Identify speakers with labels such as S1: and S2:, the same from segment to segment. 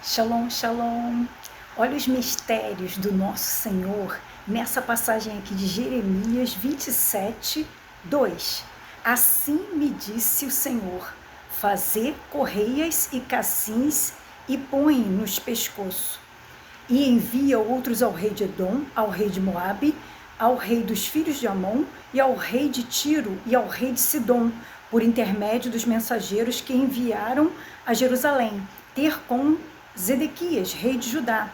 S1: Shalom, shalom. Olha os mistérios do nosso Senhor nessa passagem aqui de Jeremias 27, 2. Assim me disse o Senhor: fazer correias e cacins e põe nos pescoços. E envia outros ao rei de Edom, ao rei de Moabe, ao rei dos filhos de Amon e ao rei de Tiro e ao rei de Sidom, por intermédio dos mensageiros que enviaram a Jerusalém, ter com Zedequias, rei de Judá,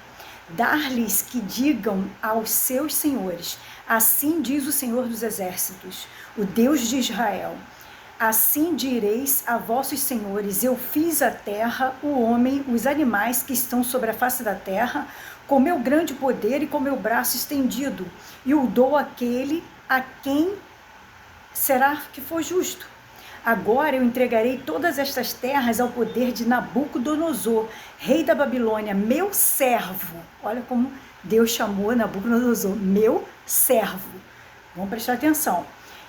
S1: dar-lhes que digam aos seus senhores: assim diz o Senhor dos exércitos, o Deus de Israel: assim direis a vossos senhores: eu fiz a terra, o homem, os animais que estão sobre a face da terra, com meu grande poder e com meu braço estendido, e o dou àquele a quem será que for justo. Agora eu entregarei todas estas terras ao poder de Nabucodonosor, rei da Babilônia, meu servo. Olha como Deus chamou Nabucodonosor, meu servo. Vamos prestar atenção.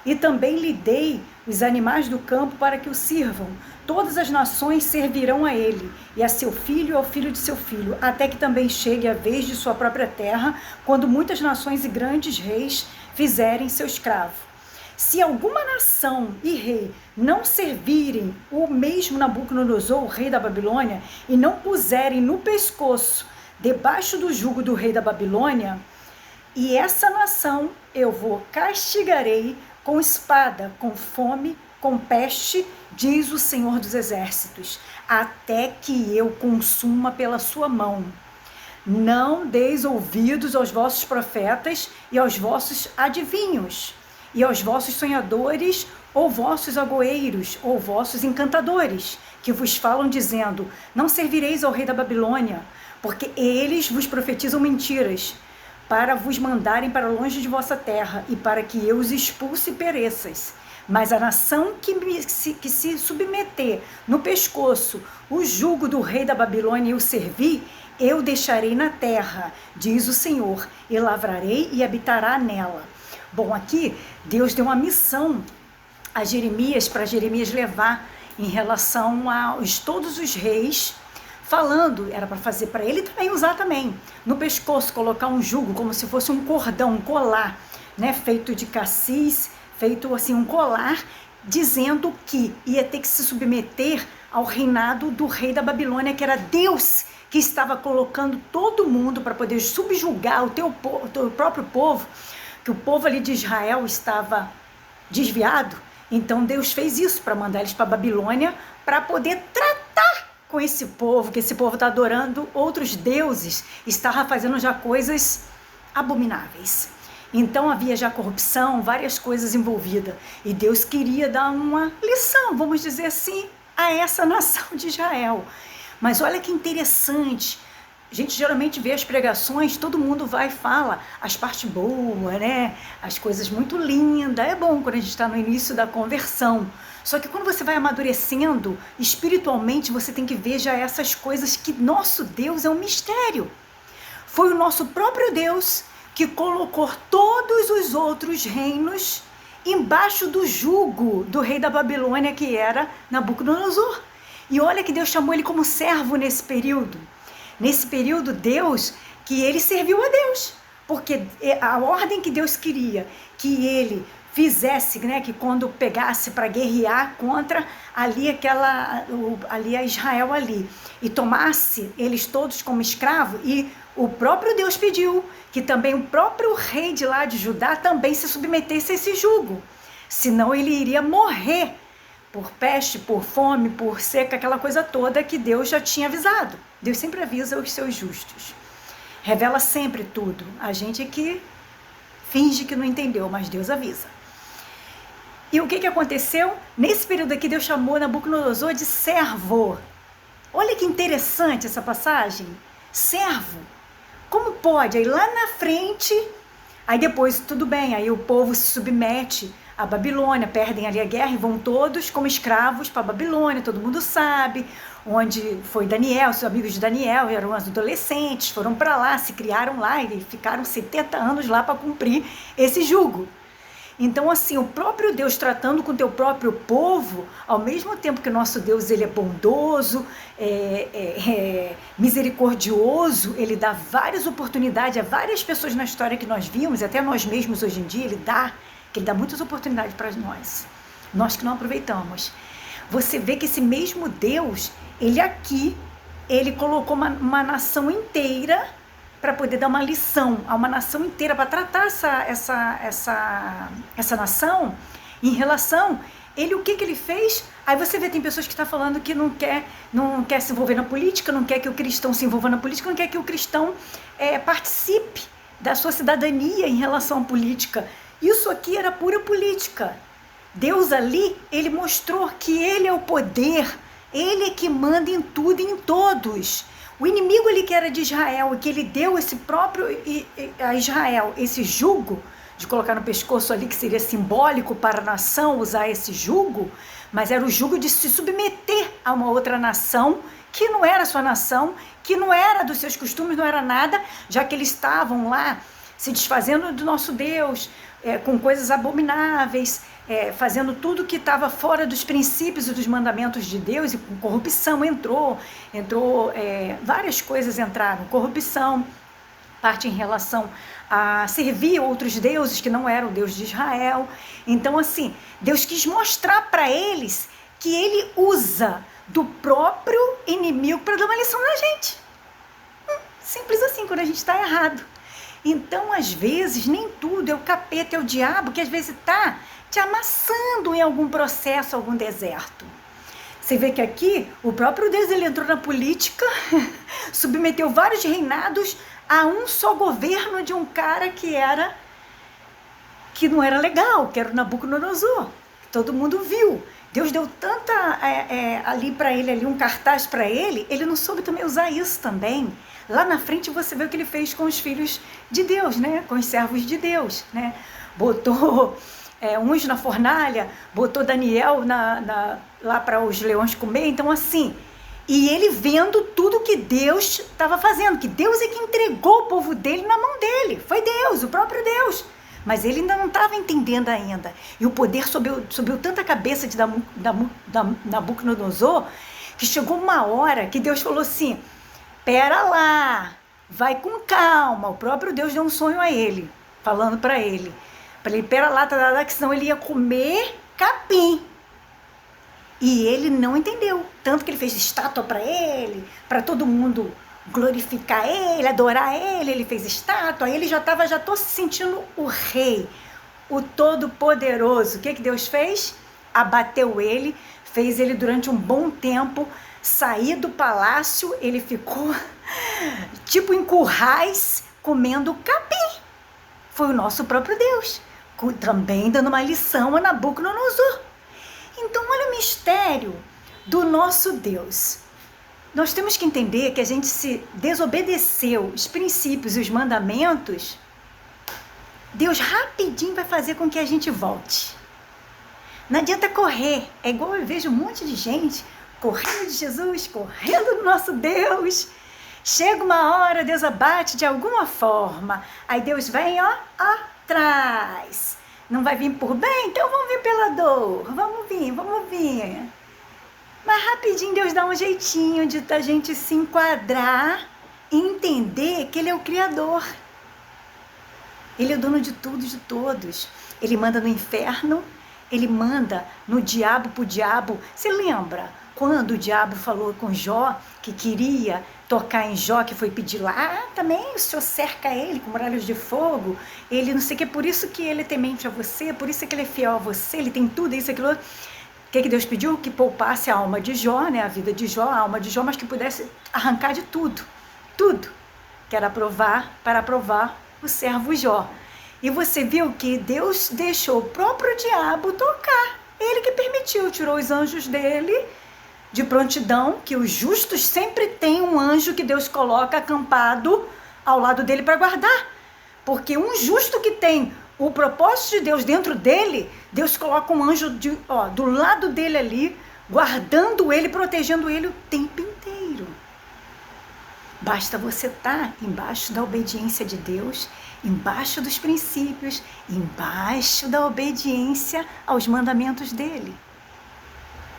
S1: E também lhe dei os animais do campo para que o sirvam. Todas as nações servirão a ele, e a seu filho e ao filho de seu filho, até que também chegue a vez de sua própria terra, quando muitas nações e grandes reis fizerem seu escravo. Se alguma nação e rei não servirem o mesmo Nabucodonosor, o rei da Babilônia, e não puserem no pescoço, debaixo do jugo do rei da Babilônia, e essa nação eu castigarei com espada, com fome, com peste, diz o Senhor dos Exércitos, até que eu consuma pela sua mão. Não deis ouvidos aos vossos profetas e aos vossos adivinhos, e aos vossos sonhadores, ou vossos agoeiros, ou vossos encantadores, que vos falam dizendo: não servireis ao rei da Babilônia, porque eles vos profetizam mentiras, para vos mandarem para longe de vossa terra, e para que eu os expulse e pereças. Mas a nação que se submeter no pescoço o jugo do rei da Babilônia e o servir, eu deixarei na terra, diz o Senhor, e lavrarei e habitará nela. Bom, aqui Deus deu uma missão a Jeremias, para Jeremias levar em relação a todos os reis, falando, era para fazer para ele também usar também, no pescoço, colocar um jugo, como se fosse um cordão, um colar, né, feito de cassis, feito assim um colar, dizendo que ia ter que se submeter ao reinado do rei da Babilônia, que era Deus que estava colocando todo mundo para poder subjugar o teu próprio povo, que o povo ali de Israel estava desviado. Então Deus fez isso para mandar eles para a Babilônia, para poder tratar com esse povo, que esse povo está adorando outros deuses, estava fazendo já coisas abomináveis. Então havia já corrupção, várias coisas envolvidas, e Deus queria dar uma lição, vamos dizer assim, a essa nação de Israel. Mas olha que interessante, a gente geralmente vê as pregações, todo mundo vai e fala as partes boas, né? As coisas muito lindas. É bom quando a gente está no início da conversão. Só que quando você vai amadurecendo, espiritualmente, você tem que ver já essas coisas, que nosso Deus é um mistério. Foi o nosso próprio Deus que colocou todos os outros reinos embaixo do jugo do rei da Babilônia, que era Nabucodonosor. E olha que Deus chamou ele como servo nesse período. Nesse período, Deus, que ele serviu a Deus, porque a ordem que Deus queria que ele fizesse, né, que quando pegasse para guerrear contra ali a Israel ali, e tomasse eles todos como escravo, e o próprio Deus pediu que também o próprio rei de lá de Judá também se submetesse a esse jugo, senão ele iria morrer por peste, por fome, por seca, aquela coisa toda que Deus já tinha avisado. Deus sempre avisa os seus justos. Revela sempre tudo. A gente é que finge que não entendeu, mas Deus avisa. E o que aconteceu? Nesse período aqui, Deus chamou Nabucodonosor de servo. Olha que interessante essa passagem. Servo. Como pode? Aí lá na frente, aí depois tudo bem, aí o povo se submete a Babilônia, perdem ali a guerra e vão todos como escravos para a Babilônia, todo mundo sabe, onde foi Daniel, seus amigos de Daniel, eram os adolescentes, foram para lá, se criaram lá e ficaram 70 anos lá para cumprir esse jugo. Então, assim, o próprio Deus tratando com o teu próprio povo, ao mesmo tempo que o nosso Deus, ele é bondoso, misericordioso, ele dá várias oportunidades a várias pessoas na história que nós vimos, até nós mesmos hoje em dia, ele dá muitas oportunidades para nós que não aproveitamos. Você vê que esse mesmo Deus, ele colocou uma nação inteira para poder dar uma lição a uma nação inteira, para tratar essa nação em relação. O que ele fez? Aí você vê, tem pessoas que estão falando que não quer se envolver na política, não quer que o cristão se envolva na política, não quer que o cristão participe da sua cidadania em relação à política. Isso aqui era pura política. Deus ali, ele mostrou que ele é o poder, ele é que manda em tudo e em todos. O inimigo ali que era de Israel, que ele deu esse próprio a Israel, esse jugo, de colocar no pescoço ali, que seria simbólico para a nação usar esse jugo, mas era o jugo de se submeter a uma outra nação, que não era sua nação, que não era dos seus costumes, não era nada, já que eles estavam lá se desfazendo do nosso Deus, com coisas abomináveis, fazendo tudo que estava fora dos princípios e dos mandamentos de Deus, e com corrupção entrou várias coisas entraram, corrupção, parte em relação a servir outros deuses que não eram o Deus de Israel. Então, assim, Deus quis mostrar para eles que ele usa do próprio inimigo para dar uma lição na gente. Simples assim, quando a gente está errado. Então, às vezes, nem tudo é o capeta, é o diabo, que às vezes está te amassando em algum processo, algum deserto. Você vê que aqui, o próprio Deus, ele entrou na política, submeteu vários reinados a um só governo de um cara que não era legal, que era o Nabucodonosor. Todo mundo viu. Deus deu tanta ali para ele, ali um cartaz para ele não soube também usar isso também. Lá na frente você vê o que ele fez com os filhos de Deus, né? Com os servos de Deus, né? Botou uns na fornalha, botou Daniel lá para os leões comer. Então, assim, e ele vendo tudo que Deus estava fazendo, que Deus é que entregou o povo dele na mão dele. Foi Deus, o próprio Deus. Mas ele ainda não estava entendendo ainda. E o poder subiu tanta cabeça de Nabucodonosor, que chegou uma hora que Deus falou assim: pera lá, vai com calma. O próprio Deus deu um sonho a ele, falando para ele, pera lá, que senão ele ia comer capim. E ele não entendeu, tanto que ele fez estátua para ele, para todo mundo glorificar ele, adorar ele. Ele fez estátua, aí ele já tô se sentindo o rei, o todo-poderoso. O que Deus fez? Abateu ele, fez ele durante um bom tempo sair do palácio. Ele ficou tipo em currais, comendo capim. Foi o nosso próprio Deus, também dando uma lição a Nabucodonosor. Então, olha o mistério do nosso Deus. Nós temos que entender que a gente se desobedeceu os princípios e os mandamentos, Deus rapidinho vai fazer com que a gente volte. Não adianta correr. É igual eu vejo um monte de gente correndo de Jesus, correndo do nosso Deus. Chega uma hora, Deus abate de alguma forma. Aí Deus vem, atrás. Não vai vir por bem? Então vamos vir pela dor. Vamos vir. Mas rapidinho Deus dá um jeitinho de a gente se enquadrar e entender que Ele é o Criador. Ele é o dono de tudo, de todos. Ele manda no inferno, Ele manda no diabo pro diabo. Você lembra quando o diabo falou com Jó, que queria tocar em Jó, que foi pedir lá, também o Senhor cerca ele com muralhas de fogo, ele não sei o que, por isso que ele é temente a você, por isso que ele é fiel a você, ele tem tudo isso, aquilo. O que Deus pediu? Que poupasse a alma de Jó, né? A vida de Jó, a alma de Jó, mas que pudesse arrancar de tudo, que era para aprovar o servo Jó. E você viu que Deus deixou o próprio diabo tocar, ele que permitiu, tirou os anjos dele de prontidão, que os justos sempre têm um anjo que Deus coloca acampado ao lado dele para guardar, porque um justo que tem o propósito de Deus dentro dele, Deus coloca um anjo do lado dele ali, guardando ele, protegendo ele o tempo inteiro. Basta você estar embaixo da obediência de Deus, embaixo dos princípios, embaixo da obediência aos mandamentos dele.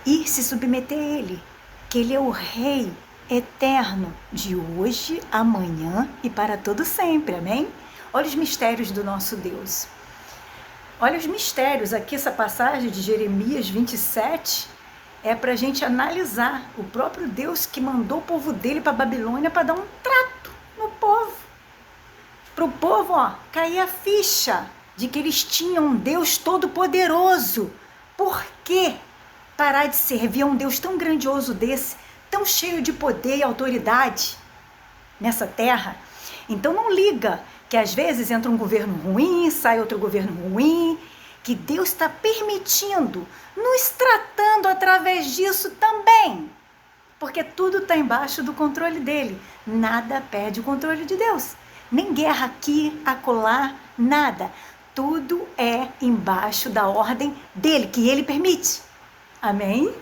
S1: E se submeter a ele, que ele é o Rei eterno de hoje, amanhã e para todo sempre, amém? Olha os mistérios do nosso Deus. Olha os mistérios, aqui essa passagem de Jeremias 27 é para a gente analisar o próprio Deus que mandou o povo dele para a Babilônia para dar um trato no povo. Para o povo, cair a ficha de que eles tinham um Deus todo-poderoso. Por que parar de servir a um Deus tão grandioso desse, tão cheio de poder e autoridade nessa terra? Então não liga que às vezes entra um governo ruim, sai outro governo ruim, que Deus está permitindo, nos tratando através disso também. Porque tudo está embaixo do controle dele. Nada perde o controle de Deus. Nem guerra aqui, acolá, nada. Tudo é embaixo da ordem dele, que ele permite. Amém?